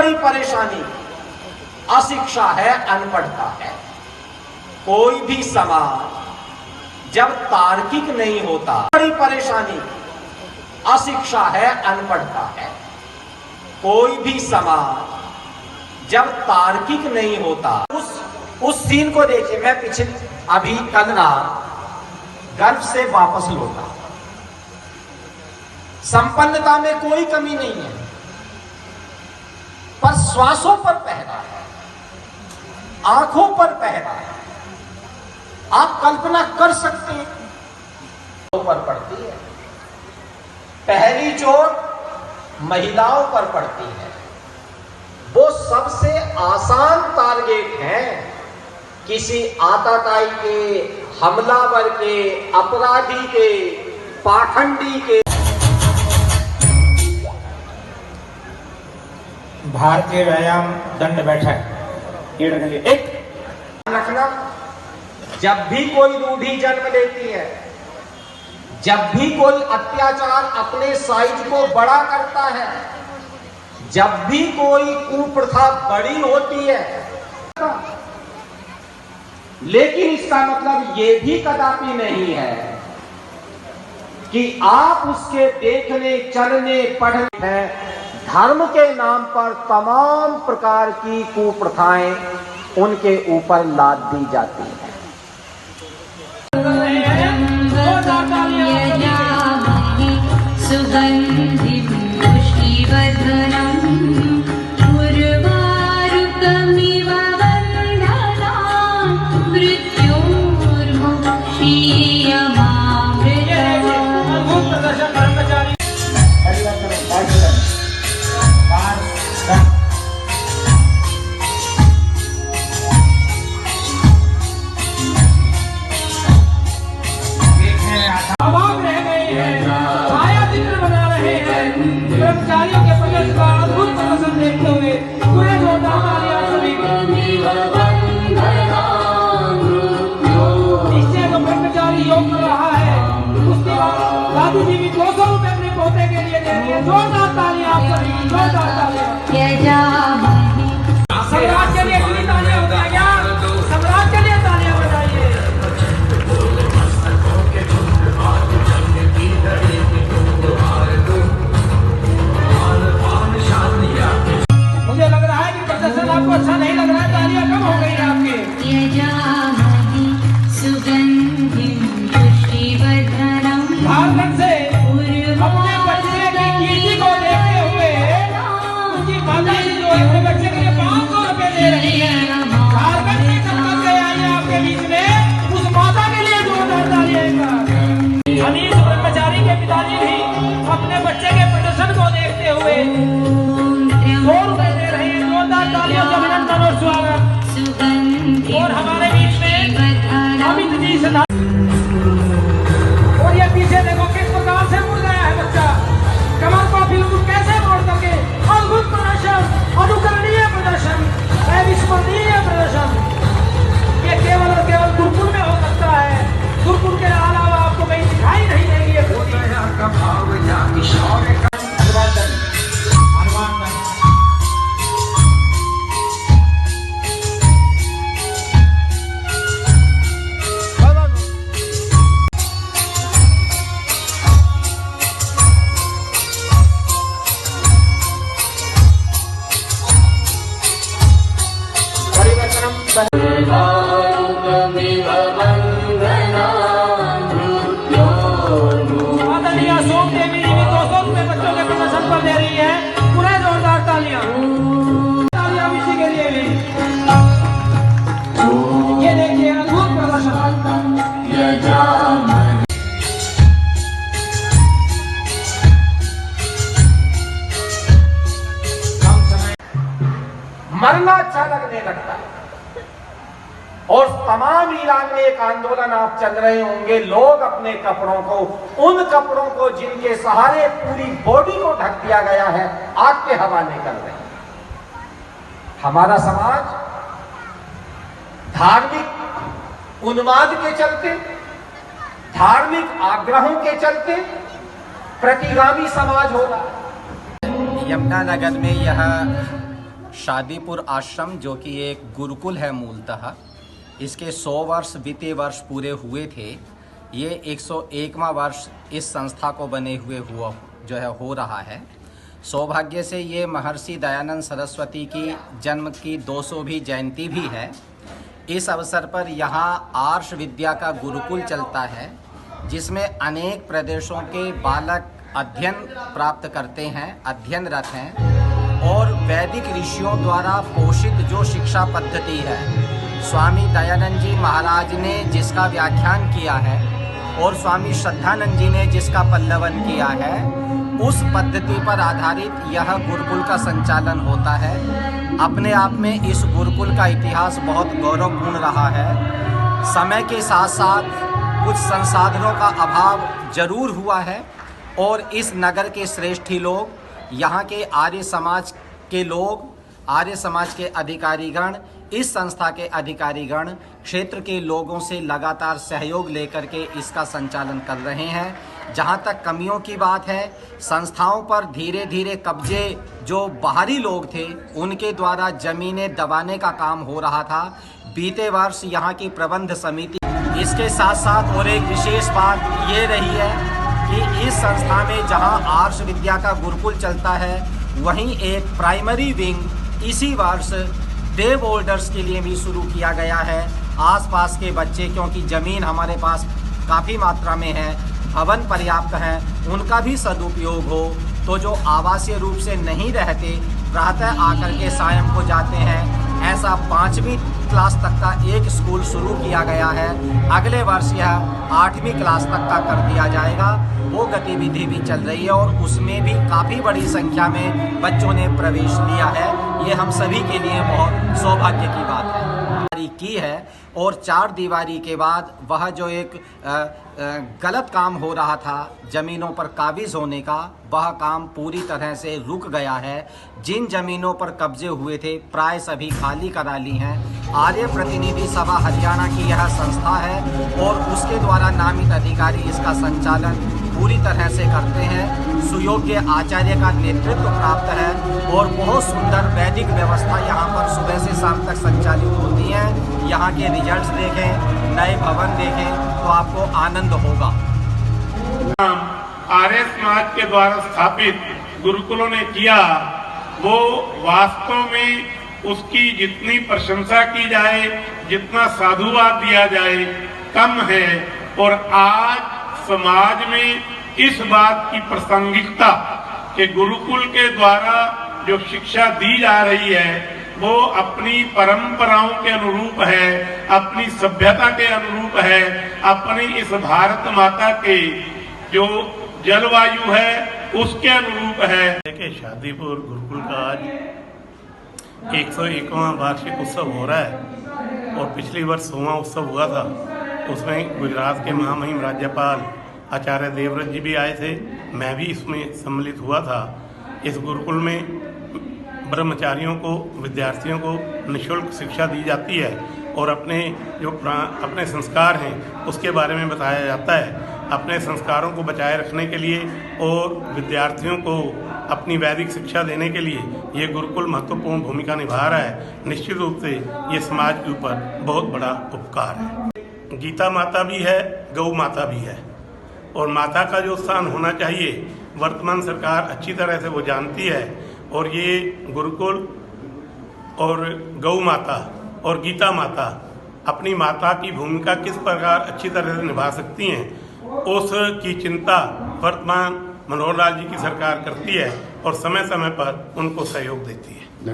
बड़ी परेशानी अशिक्षा है, अनपढ़ता है। कोई भी समाज जब तार्किक नहीं होता, बड़ी परेशानी अशिक्षा है, अनपढ़ता है। कोई भी समाज जब तार्किक नहीं होता, उस सीन को देखिए। मैं अभी कल रात गल्फ से वापस लौटा। संपन्नता में कोई कमी नहीं है, पर श्वासों पर पहरा है, आंखों पर पहरा है। आप कल्पना कर सकते हैं, पर पड़ती है। पहली चोट महिलाओं पर पड़ती है। वो सबसे आसान टारगेट है किसी आतताई के, हमलावर के, अपराधी के, पाखंडी के। भारतीय व्यायाम दंड बैठक एक रखना, जब भी कोई रूढ़ी जन्म लेती है, जब भी कोई अत्याचार अपने साइज को बड़ा करता है, जब भी कोई कुप्रथा बड़ी होती है, लेकिन इसका मतलब यह भी कदापि नहीं है कि आप उसके देखने, चलने, पढ़ने, धर्म के नाम पर तमाम प्रकार की कुप्रथाएं उनके ऊपर लाद दी जाती है। कर्मचारियों के प्रदर्शन का अद्भुत प्रदर्शन देखते हुए पूरे जोरदार तालियां सभी इससे जो कर्मचारी योग कर रहा है, उसके बाद दादी जी भी 200 रुपए अपने पोते के लिए दे रही है। जोरदार तालियां आप सभी, जोरदार तालियां। सम्राट के लिए कितनी तालियां हो गया क्या? सम्राट के लिए तालियां बजाइए। मुझे लग रहा है कि प्रदर्शन आपको अच्छा नहीं लग रहा है, तालियां कम हो गई आपकी। झारखंड से अपने बच्चे की कीर्ति को देखते हुए उनकी माता जी जो अपने बच्चे के लिए 500 रुपए दे रही है। झारखंड से चमक के आई है आपके बीच में, उस माता के लिए जोरदार तालियां। अनीस ब्रह्मचारी के पिताजी भी अपने बच्चे के प्रदर्शन को देखते हुए 100 रुपए दे रहे हैं। जोरदार तालियों से अभिनंदन और स्वागत। और हमारे बीच में अमित जी से, और ये पीछे देखो किस प्रकार से मुड़ गया है बच्चा, कमर को बिल्कुल कैसे मोड़ करके। अद्भुत प्रदर्शन, अनुकरणीय प्रदर्शन, अविस्मरणीय प्रदर्शन। ये केवल और केवल गुरुकुल में हो सकता है, गुरुकुल के अलावा आपको कहीं दिखाई नहीं देगी। मरना अच्छा लगने लगता है। और तमाम ईरान में एक आंदोलन आप चल रहे होंगे, लोग अपने कपड़ों को, उन कपड़ों को जिनके सहारे पूरी बॉडी को ढक दिया गया है, आग के हवाले कर रहे हैं। हमारा समाज धार्मिक उन्माद के चलते, धार्मिक आग्रहों के चलते प्रतिगामी समाज होगा। यमुनानगर में यह शादीपुर आश्रम, जो कि एक गुरुकुल है मूलतः, इसके 100 वर्ष बीते वर्ष पूरे हुए थे। ये 101वां वर्ष इस संस्था को बने हुए हो रहा है। सौभाग्य से ये महर्षि दयानंद सरस्वती की जन्म की 200वीं जयंती भी है। इस अवसर पर यहाँ आर्ष विद्या का गुरुकुल चलता है, जिसमें अनेक प्रदेशों के बालक अध्ययन प्राप्त करते हैं, अध्ययनरत हैं, और वैदिक ऋषियों द्वारा पोषित जो शिक्षा पद्धति है, स्वामी दयानंद जी महाराज ने जिसका व्याख्यान किया है और स्वामी श्रद्धानंद जी ने जिसका पल्लवन किया है, उस पद्धति पर आधारित यह गुरुकुल का संचालन होता है। अपने आप में इस गुरुकुल का इतिहास बहुत गौरवपूर्ण रहा है। समय के साथ साथ कुछ संसाधनों का अभाव जरूर हुआ है और इस नगर के श्रेष्ठी लोग, यहाँ के आर्य समाज के लोग, आर्य समाज के अधिकारीगण, इस संस्था के अधिकारीगण क्षेत्र के लोगों से लगातार सहयोग लेकर के इसका संचालन कर रहे हैं। जहाँ तक कमियों की बात है, संस्थाओं पर धीरे धीरे कब्जे जो बाहरी लोग थे उनके द्वारा जमीनें दबाने का काम हो रहा था। बीते वर्ष यहाँ की प्रबंध समिति, इसके साथ साथ और एक विशेष बात ये रही है कि इस संस्था में जहाँ आर्ष विद्या का गुरुकुल चलता है, वहीं एक प्राइमरी विंग इसी वर्ष डे बोर्डर्स के लिए भी शुरू किया गया है। आसपास के बच्चे, क्योंकि ज़मीन हमारे पास काफ़ी मात्रा में है, भवन पर्याप्त हैं, उनका भी सदुपयोग हो, तो जो आवासीय रूप से नहीं रहते प्रातः आकर के सायं को जाते हैं, ऐसा 5वीं क्लास तक का एक स्कूल शुरू किया गया है। अगले वर्ष यह 8वीं क्लास तक का कर दिया जाएगा। वो गतिविधि भी चल रही है और उसमें भी काफ़ी बड़ी संख्या में बच्चों ने प्रवेश लिया है। ये हम सभी के लिए बहुत सौभाग्य की बात है की है। और 4 दीवारी के बाद वह जो एक गलत काम हो रहा था ज़मीनों पर काबिज होने का, वह काम पूरी तरह से रुक गया है। जिन ज़मीनों पर कब्जे हुए थे प्राय सभी खाली करा ली हैं। आर्य प्रतिनिधि सभा हरियाणा की यह संस्था है और उसके द्वारा नामित अधिकारी इसका संचालन पूरी तरह से करते हैं। सुयोग्य आचार्य का नेतृत्व प्राप्त है और बहुत सुंदर वैदिक व्यवस्था यहाँ पर सुबह से शाम तक संचालित होती है। यहाँ के रिजल्ट्स देखें, नए भवन देखें तो आपको आनंद होगा। आर्य समाज के द्वारा स्थापित गुरुकुलों ने किया, वो वास्तव में उसकी जितनी प्रशंसा की जाए, जितना साधुवाद दिया जाए, कम है। और आज समाज में इस बात की प्रासंगिकता कि गुरुकुल के द्वारा जो शिक्षा दी जा रही है वो अपनी परंपराओं के अनुरूप है, अपनी सभ्यता के अनुरूप है, अपनी इस भारत माता के जो जलवायु है उसके अनुरूप है। कि शादीपुर गुरुकुल का आज 101वां वार्षिक उत्सव हो रहा है और पिछली वर्ष 100वां उत्सव हुआ था। उसमें गुजरात के महामहिम राज्यपाल आचार्य देवव्रत जी भी आए थे, मैं भी इसमें सम्मिलित हुआ था। इस गुरुकुल में ब्रह्मचारियों को, विद्यार्थियों को निःशुल्क शिक्षा दी जाती है और अपने संस्कार हैं उसके बारे में बताया जाता है। अपने संस्कारों को बचाए रखने के लिए और विद्यार्थियों को अपनी वैदिक शिक्षा देने के लिए ये गुरुकुल महत्वपूर्ण भूमिका निभा रहा है। निश्चित रूप से ये समाज के ऊपर बहुत बड़ा उपकार है। गीता माता भी है, गौ माता भी है और माता का जो स्थान होना चाहिए वर्तमान सरकार अच्छी तरह से वो जानती है। और ये गुरुकुल और गौ माता और गीता माता अपनी माता की भूमिका किस प्रकार अच्छी तरह से निभा सकती हैं, उसकी चिंता वर्तमान मनोहर लाल जी की सरकार करती है और समय समय पर उनको सहयोग देती है।